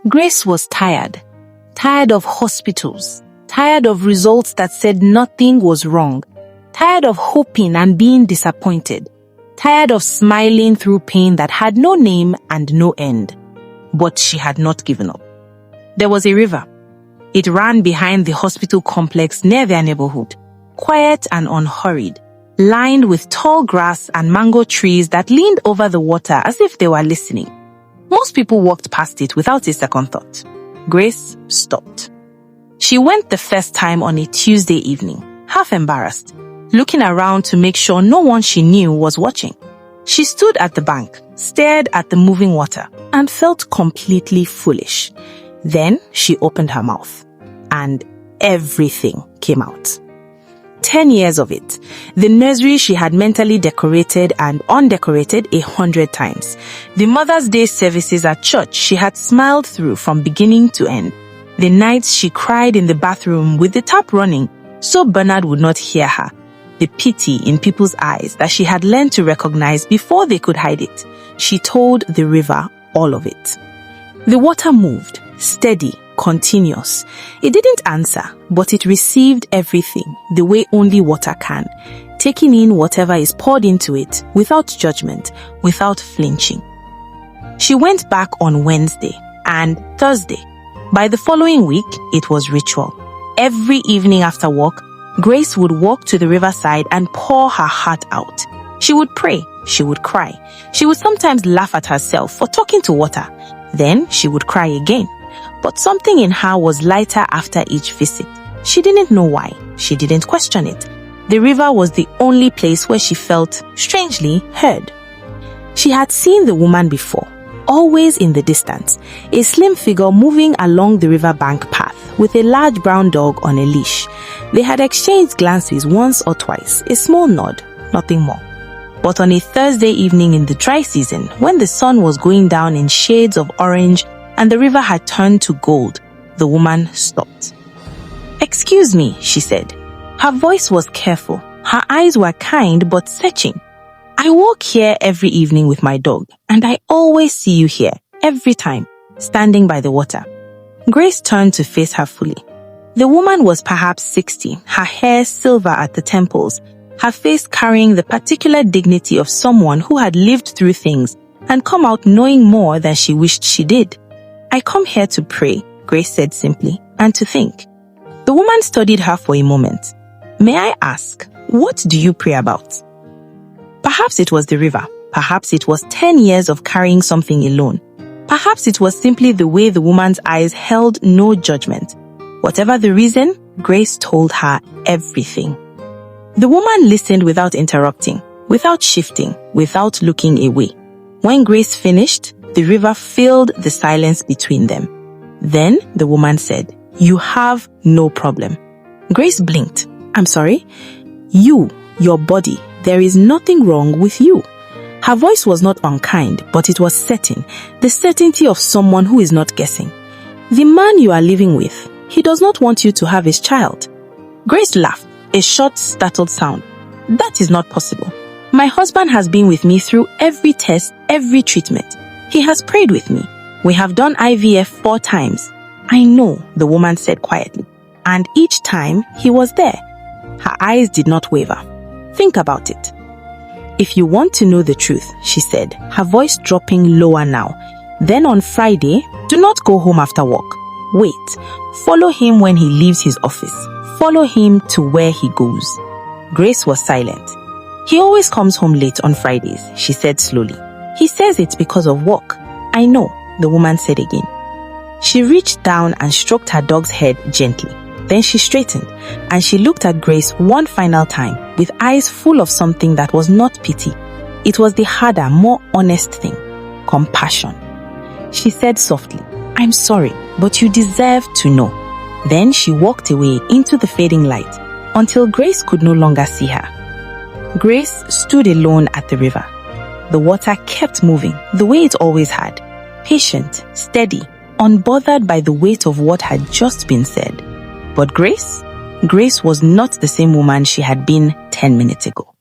Grace was tired. Tired of hospitals. Tired of results that said nothing was wrong. Tired of hoping and being disappointed. Tired of smiling through pain that had no name and no end. But she had not given up. There was a river. It ran behind the hospital complex near their neighborhood, quiet and unhurried, lined with tall grass and mango trees that leaned over the water as if they were listening. Most people walked past it without a second thought. Grace stopped. She went the first time on a Tuesday evening, half embarrassed, looking around to make sure no one she knew was watching. She stood at the bank, stared at the moving water, and felt completely foolish. Then she opened her mouth, and everything came out. 10 years of it. The nursery she had mentally decorated and undecorated 100 times. The Mother's Day services at church she had smiled through from beginning to end. The nights she cried in the bathroom with the tap running so Bernard would not hear her. The pity in people's eyes that she had learned to recognize before they could hide it. She told the river all of it. The water moved, steady, continuous. It didn't answer, but it received everything the way only water can, taking in whatever is poured into it without judgment, without flinching. She went back on Wednesday and Thursday. By the following week, it was ritual. Every evening after work, Grace would walk to the riverside and pour her heart out. She would pray, she would cry. She would sometimes laugh at herself for talking to water. Then she would cry again. But something in her was lighter after each visit. She didn't know why. She didn't question it. The river was the only place where she felt, strangely, heard. She had seen the woman before, always in the distance, a slim figure moving along the riverbank path with a large brown dog on a leash. They had exchanged glances once or twice, a small nod, nothing more. But on a Thursday evening in the dry season, when the sun was going down in shades of orange and the river had turned to gold, the woman stopped. "Excuse me," she said. Her voice was careful. Her eyes were kind but searching. "I walk here every evening with my dog, and I always see you here, every time, standing by the water." Grace turned to face her fully. The woman was perhaps 60, her hair silver at the temples, her face carrying the particular dignity of someone who had lived through things and come out knowing more than she wished she did. "I come here to pray," Grace said simply, "and to think." The woman studied her for a moment. "May I ask, what do you pray about?" Perhaps it was the river. Perhaps it was 10 years of carrying something alone. Perhaps it was simply the way the woman's eyes held no judgment. Whatever the reason, Grace told her everything. The woman listened without interrupting, without shifting, without looking away. When Grace finished, the river filled the silence between them. Then the woman said, "You have no problem." Grace blinked. "I'm sorry?" Your body, there is nothing wrong with you." Her voice was not unkind, but it was certain, the certainty of someone who is not guessing. "The man you are living with, he does not want you to have his child." Grace laughed, a short, startled sound. "That is not possible. My husband has been with me through every test, every treatment. He has prayed with me. We have done IVF 4 times. "I know," the woman said quietly. "And each time, he was there." Her eyes did not waver. "Think about it." "If you want to know the truth," she said, her voice dropping lower now, "then on Friday, do not go home after work. Wait. Follow him when he leaves his office. Follow him to where he goes." Grace was silent. "He always comes home late on Fridays," she said slowly. "He says it's because of work." "I know," the woman said again. She reached down and stroked her dog's head gently. Then she straightened, and she looked at Grace one final time, with eyes full of something that was not pity. It was the harder, more honest thing, compassion. She said softly, "I'm sorry, but you deserve to know." Then she walked away into the fading light, until Grace could no longer see her. Grace stood alone at the river. The water kept moving, the way it always had, patient, steady, unbothered by the weight of what had just been said. But Grace was not the same woman she had been 10 minutes ago.